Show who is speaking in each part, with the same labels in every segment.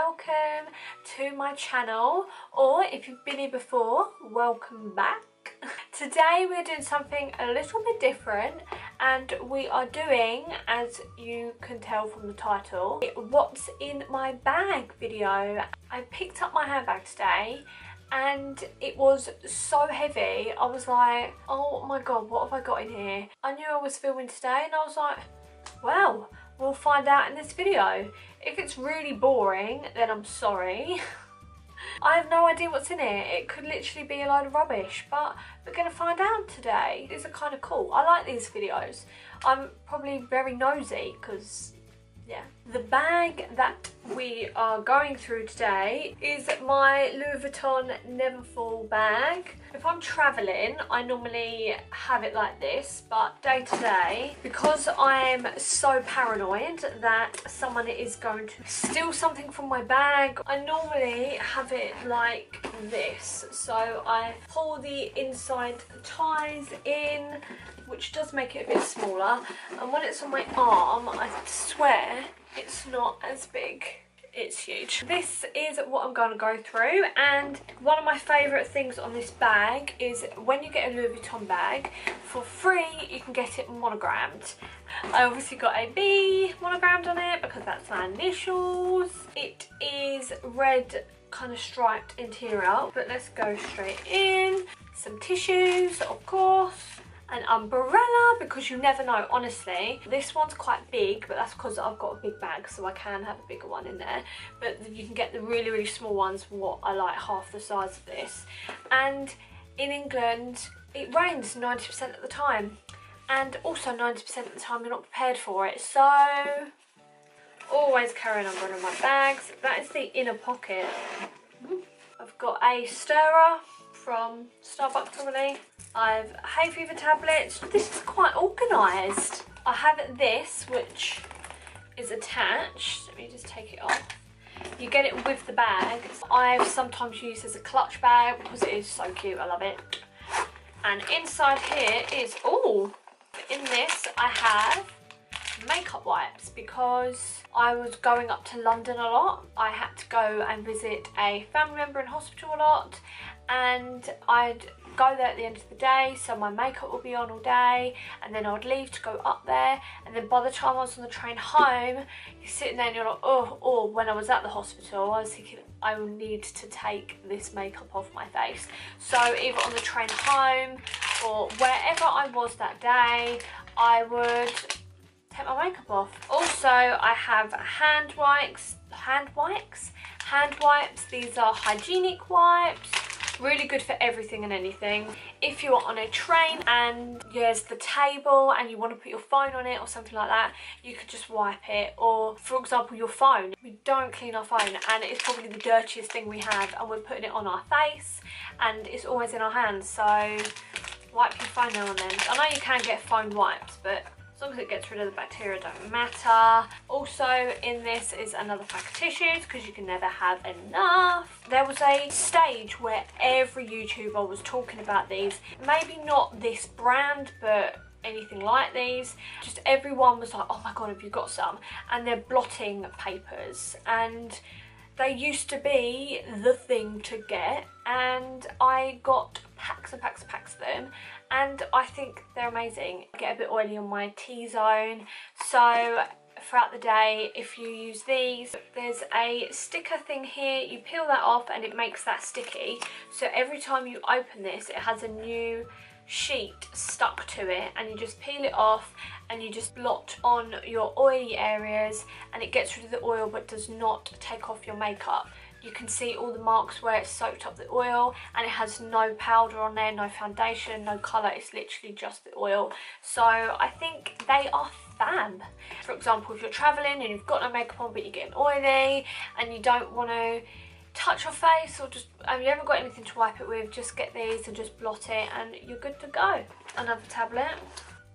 Speaker 1: welcome to my channel, or if you've been here before, welcome back. Today we're doing something a little bit different, and we are doing, as you can tell from the title, what's in my bag video. I picked up my handbag today and it was so heavy. I was like, oh my god, what have I got in here? I knew I was filming today and I was like, well, we'll find out in this video. If it's really boring, then I'm sorry. I have no idea what's in it. It could literally be a load of rubbish, but we're going to find out today. These are kind of cool. I like these videos. I'm probably very nosy because, yeah. The bag that we are going through today is my Louis Vuitton Neverfull bag. If I'm travelling, I normally have it like this, but day to day, because I'm so paranoid that someone is going to steal something from my bag, I normally have it like this. So I pull the inside ties in, which does make it a bit smaller, and when it's on my arm, I swear it's not as big. It's huge. This is what I'm going to go through, and one of my favourite things on this bag is when you get a Louis Vuitton bag for free, you can get it monogrammed. I obviously got a B monogrammed on it because that's my initials. It is red kind of striped interior, but let's go straight in. Some tissues, of course. An umbrella, because you never know, honestly. This one's quite big, but that's because I've got a big bag, so I can have a bigger one in there. But you can get the really, really small ones for what I like, half the size of this. And in England, it rains 90% of the time. And also 90% of the time you're not prepared for it. So, always carry an umbrella in my bags. That is the inner pocket. I've got a stirrer from Starbucks probably. I've hay fever tablets. This is quite organised. I have this, which is attached. Let me just take it off. You get it with the bag. I've sometimes used as a clutch bag because it is so cute. I love it. And inside here is, oh, in this I have makeup wipes, because I was going up to London a lot. I had to go and visit a family member in hospital a lot, and I'd go there at the end of the day, so my makeup would be on all day, and then I would leave to go up there, and then by the time I was on the train home, you're sitting there and you're like, oh, or when I was at the hospital, I was thinking I will need to take this makeup off my face. So either on the train home or wherever I was that day, I would take my makeup off. Also, I have hand wipes. These are hygienic wipes. Really good for everything and anything. If you're on a train and there's the table and you want to put your phone on it or something like that, you could just wipe it. Or for example, your phone. We don't clean our phone and it's probably the dirtiest thing we have, and we're putting it on our face and it's always in our hands. So wipe your phone now and then. I know you can get phone wipes, but as long as it gets rid of the bacteria, it don't matter. Also in this is another pack of tissues, because you can never have enough. There was a stage where every YouTuber was talking about these. Maybe not this brand, but anything like these. Just everyone was like, oh my god, have you got some? And they're blotting papers. And they used to be the thing to get. And I got packs and packs and packs of them. And I think they're amazing. I get a bit oily on my T-zone, so throughout the day, if you use these, there's a sticker thing here. You peel that off and it makes that sticky, so every time you open this, it has a new sheet stuck to it, and you just peel it off and you just blot on your oily areas, and it gets rid of the oil but does not take off your makeup. You can see all the marks where it's soaked up the oil, and it has no powder on there, no foundation, no colour. It's literally just the oil. So I think they are fab. For example, if you're travelling and you've got no makeup on but you're getting oily and you don't want to touch your face, or just you haven't got anything to wipe it with, just get these and just blot it and you're good to go. Another tablet.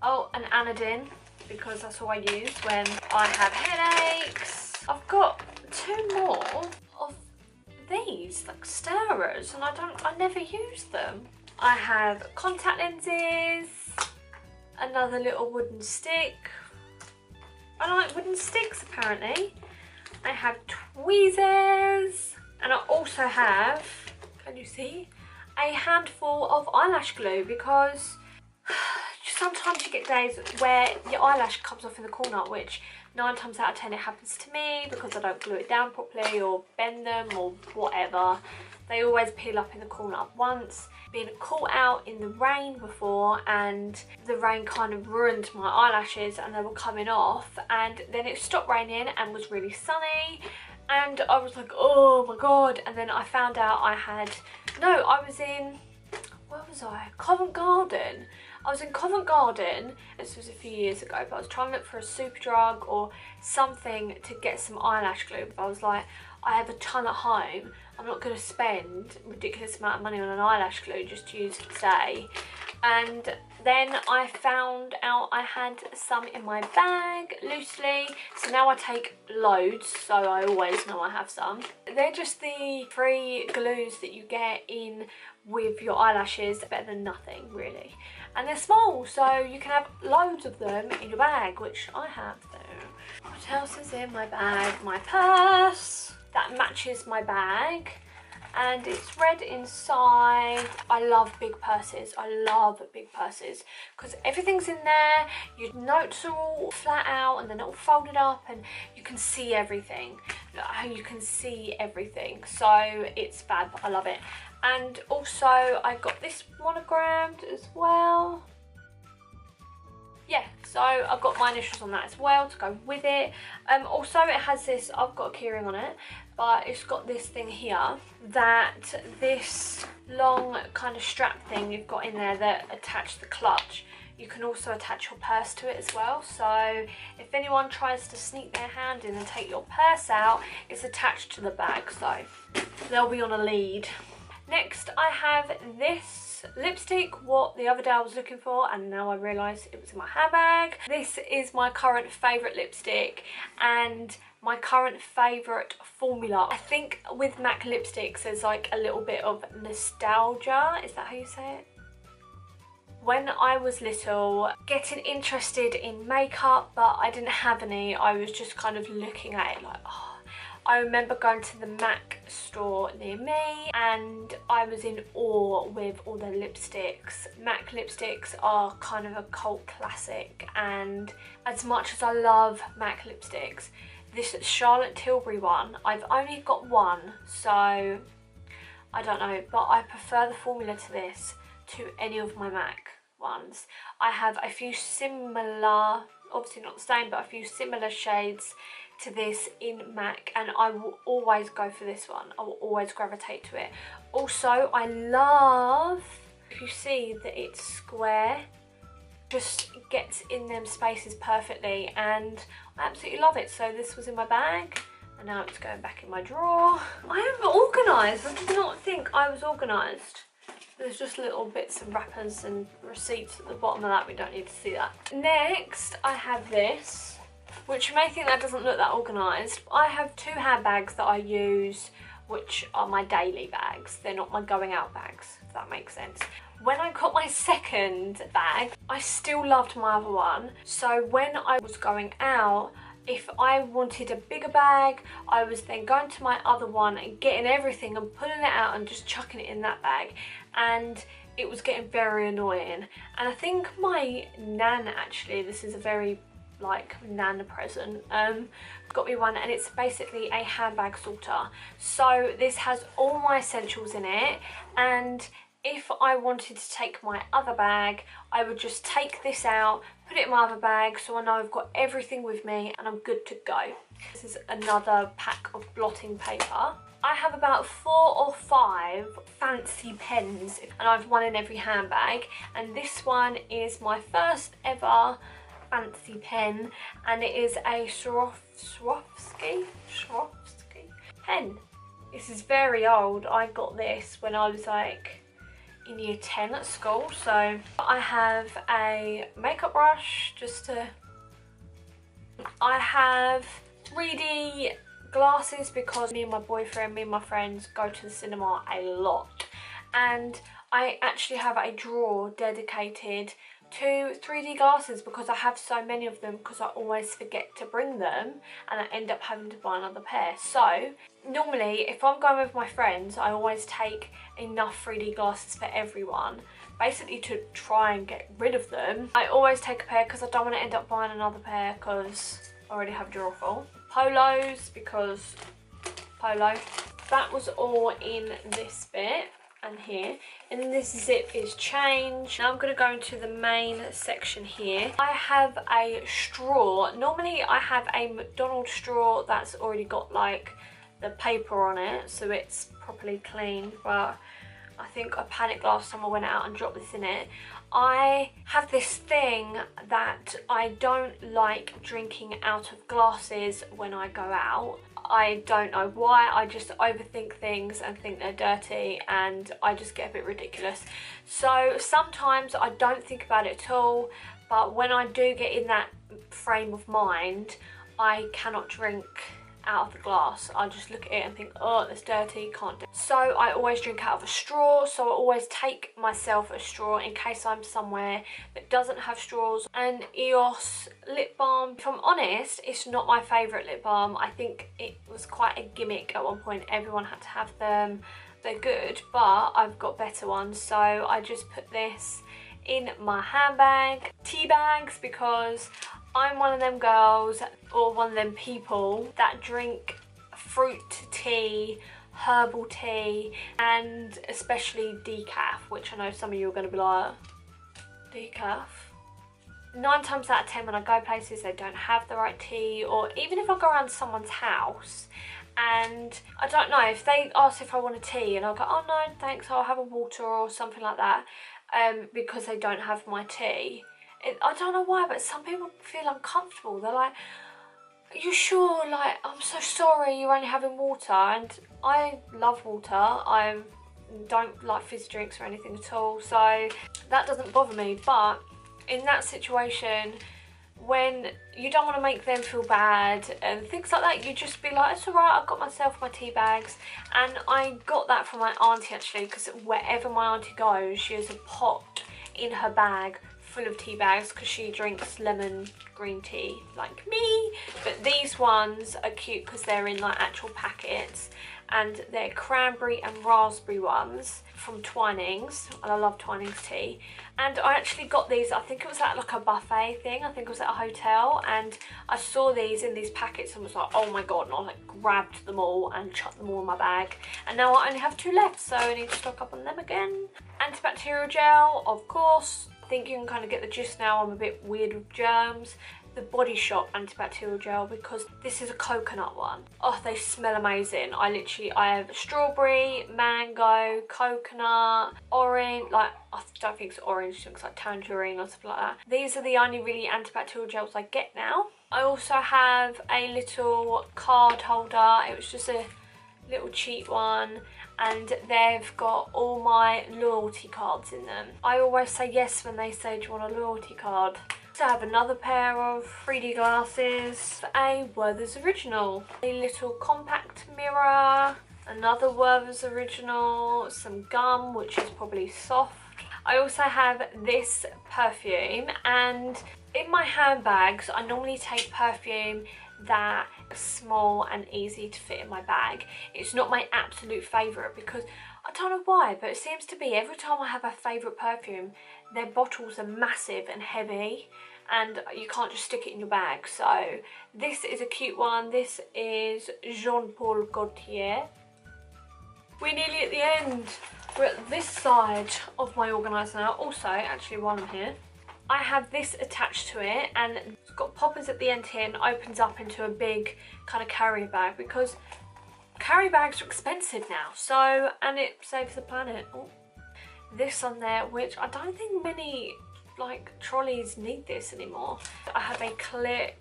Speaker 1: Oh, an Anodin, because that's all I use when I have headaches. I've got two more of these like stirrers, and I never use them. I have contact lenses, another little wooden stick. I like wooden sticks apparently. I have tweezers. And I also have, can you see, a handful of eyelash glue, because sometimes you get days where your eyelash comes off in the corner, which 9 times out of 10 it happens to me because I don't glue it down properly or bend them or whatever. They always peel up in the corner. Once been caught out in the rain before, and the rain kind of ruined my eyelashes and they were coming off, and then it stopped raining and was really sunny, and I was like, oh my god. And then I found out I was in, where was I? Covent Garden. I was in Covent Garden, this was a few years ago, but I was trying to look for a Superdrug or something to get some eyelash glue. But I was like, I have a ton at home, I'm not going to spend a ridiculous amount of money on an eyelash glue just to use today. And then I found out I had some in my bag loosely, so now I take loads, so I always know I have some. They're just the free glues that you get in with your eyelashes, better than nothing really. And they're small, so you can have loads of them in your bag, which I have though. What else is in my bag? My purse that matches my bag, and it's red inside. I love big purses. I love big purses because everything's in there. Your notes are all flat out and then all folded up, and you can see everything. You can see everything, so it's fab. I love it. And also I got this monogrammed as well. Yeah, so I've got my initials on that as well to go with it. Also it has this, I've got a keyring on it, but it's got this thing here, that this long kind of strap thing you've got in there that attach the clutch. You can also attach your purse to it as well, so if anyone tries to sneak their hand in and take your purse out, it's attached to the bag, so they'll be on a lead. Next I have this lipstick, what the other day I was looking for and now I realise it was in my handbag. This is my current favourite lipstick and my current favourite formula. I think with MAC lipsticks there's like a little bit of nostalgia, is that how you say it? When I was little, getting interested in makeup, but I didn't have any, I was just kind of looking at it like, oh. I remember going to the MAC store near me and I was in awe with all their lipsticks. MAC lipsticks are kind of a cult classic, and as much as I love MAC lipsticks, this Charlotte Tilbury one, I've only got one, so I don't know, but I prefer the formula to this to any of my MAC ones. I have a few similar, obviously not the same, but a few similar shades to this in MAC, and I will always go for this one. I will always gravitate to it. Also, I love, if you see that it's square, just gets in them spaces perfectly, and I absolutely love it. So this was in my bag and now it's going back in my drawer. I am organised. I did not think I was organised. There's just little bits and wrappers and receipts at the bottom of that. We don't need to see that. Next I have this, which you may think that doesn't look that organised. I have 2 handbags that I use, which are my daily bags. They're not my going out bags, if that makes sense. When I got my second bag, I still loved my other one. So when I was going out, if I wanted a bigger bag, I was then going to my other one and getting everything and pulling it out and just chucking it in that bag. And it was getting very annoying. And I think my nan, actually, this is a very like nan present, got me one, and it's basically a handbag sorter. So this has all my essentials in it, and if I wanted to take my other bag, I would just take this out, put it in my other bag, so I know I've got everything with me and I'm good to go. This is another pack of blotting paper. I have about 4 or 5 fancy pens, and I have one in every handbag, and this one is my first ever fancy pen, and it is a Swarovski pen. This is very old. I got this when I was like in year 10 at school. So I have a makeup brush I have 3D glasses because me and my boyfriend, me and my friends go to the cinema a lot, and I actually have a drawer dedicated 2 3D glasses because I have so many of them, because I always forget to bring them and I end up having to buy another pair. So normally if I'm going with my friends, I always take enough 3D glasses for everyone, basically to try and get rid of them. I always take a pair because I don't want to end up buying another pair because I already have a drawer full. Polos, because polo. That was all in this bit and here, and this zip is changed. Now I'm going to go into the main section here. I have a straw. Normally I have a McDonald's straw that's already got like the paper on it, so it's properly clean, but I think I panicked last time I went out and dropped this in it. I have this thing that I don't like drinking out of glasses when I go out. I don't know why, I just overthink things and think they're dirty, and I just get a bit ridiculous. So sometimes I don't think about it at all, but when I do get in that frame of mind, I cannot drink out of the glass. I just look at it and think, oh, that's dirty, can't do it. So I always drink out of a straw, so I always take myself a straw in case I'm somewhere that doesn't have straws. And EOS lip balm, if I'm honest, it's not my favourite lip balm. I think it was quite a gimmick at one point, everyone had to have them. They're good, but I've got better ones, so I just put this in my handbag. Tea bags, because I'm one of them girls, or one of them people, that drink fruit tea, herbal tea, and especially decaf, which I know some of you are going to be like, decaf? 9 times out of 10 when I go places they don't have the right tea, or even if I go around someone's house and I don't know, if they ask if I want a tea and I'll go, oh no thanks, I'll have a water or something like that, because they don't have my tea. I don't know why, but some people feel uncomfortable. They're like, are you sure? Like, I'm so sorry, you're only having water. And I love water. I don't like fizzy drinks or anything at all, so that doesn't bother me. But in that situation, when you don't want to make them feel bad and things like that, you just be like, it's alright, I've got myself my tea bags. And I got that from my auntie actually, because wherever my auntie goes, she has a pot in her bag full of tea bags, because she drinks lemon green tea like me. But these ones are cute because they're in like actual packets, and they're cranberry and raspberry ones from Twinings, and I love Twinings tea. And I actually got these, I think it was at like a buffet thing, I think it was at a hotel, and I saw these in these packets and was like, oh my god, and I like grabbed them all and chucked them all in my bag, and now I only have 2 left, so I need to stock up on them again. Antibacterial gel, of course. I think you can kind of get the gist now, I'm a bit weird with germs. The Body Shop antibacterial gel, because this is a coconut one. Oh, they smell amazing. I have strawberry, mango, coconut, orange, like I don't think it's orange, it looks like tangerine or something like that. These are the only really antibacterial gels I get now. I also have a little card holder. It was just a little cheap one, and they've got all my loyalty cards in them. I always say yes when they say, do you want a loyalty card? So I have another pair of 3D glasses, a Werther's Original, a little compact mirror, another Werther's Original, some gum, which is probably soft. I also have this perfume, and in my handbags I normally take perfume that is small and easy to fit in my bag. It's not my absolute favourite, because I don't know why, but it seems to be every time I have a favourite perfume, their bottles are massive and heavy and you can't just stick it in your bag. So this is a cute one. This is Jean Paul Gaultier. We're nearly at the end. We're at this side of my organiser now. Also, actually while I'm here, I have this attached to it, and it's got poppers at the end here and opens up into a big kind of carrier bag, because carry bags are expensive now, so, and it saves the planet. Oh. This on there, which I don't think many like trolleys need this anymore. I have a clip,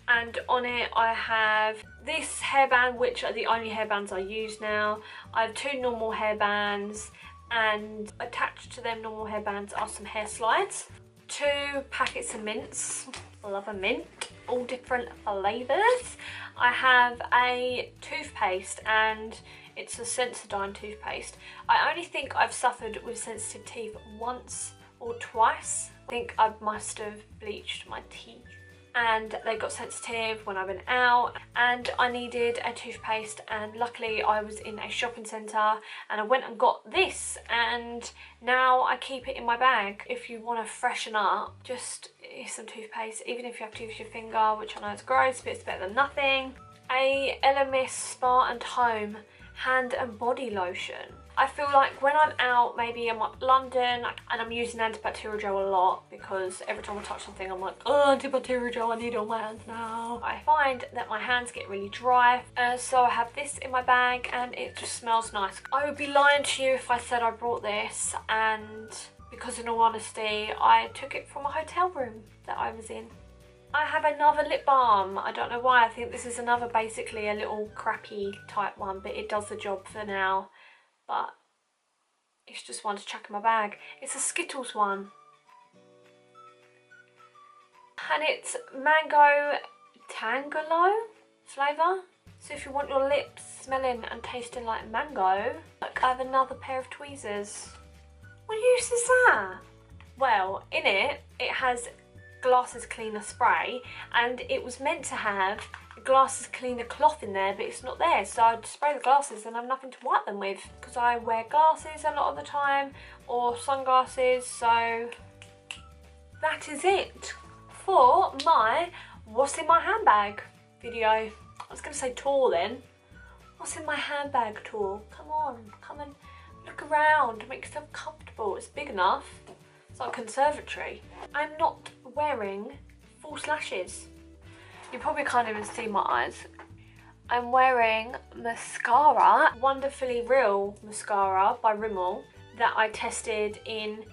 Speaker 1: and on it I have this hairband, which are the only hairbands I use now. I have 2 normal hairbands, and attached to them normal hairbands are some hair slides. 2 packets of mints. I love a mint, all different flavours. I have a toothpaste, and it's a Sensodyne toothpaste. I only think I've suffered with sensitive teeth once or twice I think I must have bleached my teeth and they got sensitive when I went out, and I needed a toothpaste, and luckily I was in a shopping centre and I went and got this, and now I keep it in my bag. If you want to freshen up, just use some toothpaste, even if you have to use your finger, which I know is gross, but it's better than nothing. A Ellis Spa and Home hand and body lotion. I feel like when I'm out, maybe I'm at London and I'm using antibacterial gel a lot, because every time I touch something I'm like, oh, antibacterial gel, I need it on my hands now. I find that my hands get really dry, so I have this in my bag and it just smells nice. I would be lying to you if I said I brought this, and because in all honesty I took it from a hotel room that I was in. I have another lip balm. I don't know why. I think this is another, basically a little crappy type one, but it does the job for now. But it's just one to chuck in my bag. It's a Skittles one. And it's mango tangelo flavour. So if you want your lips smelling and tasting like mango, look, I have another pair of tweezers. What use is that? Well, in it, it has glasses cleaner spray, and it was meant to have glasses cleaner cloth in there, but it's not there, so I'd spray the glasses and have nothing to wipe them with, because I wear glasses a lot of the time, or sunglasses. So that is it for my what's in my handbag video. I was going to say tour then. What's in my handbag tour? Come on, come and look around, make yourself comfortable. It's big enough. It's like a conservatory. I'm not wearing false lashes. You probably can't even see my eyes. I'm wearing mascara, Wonderfully Real mascara by Rimmel, that I tested in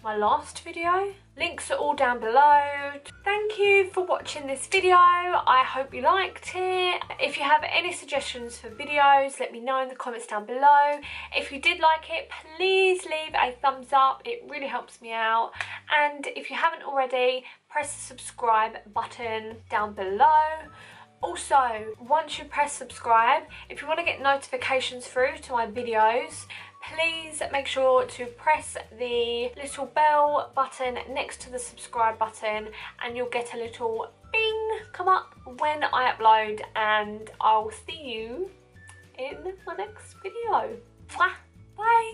Speaker 1: my last video. Links are all down below. Thank you for watching this video. I hope you liked it. If you have any suggestions for videos, let me know in the comments down below. If you did like it, please leave a thumbs up. It really helps me out. And if you haven't already, press the subscribe button down below. Also, once you press subscribe, if you want to get notifications through to my videos, please make sure to press the little bell button next to the subscribe button, and you'll get a little bing come up when I upload, and I'll see you in my next video. Mwah! Bye!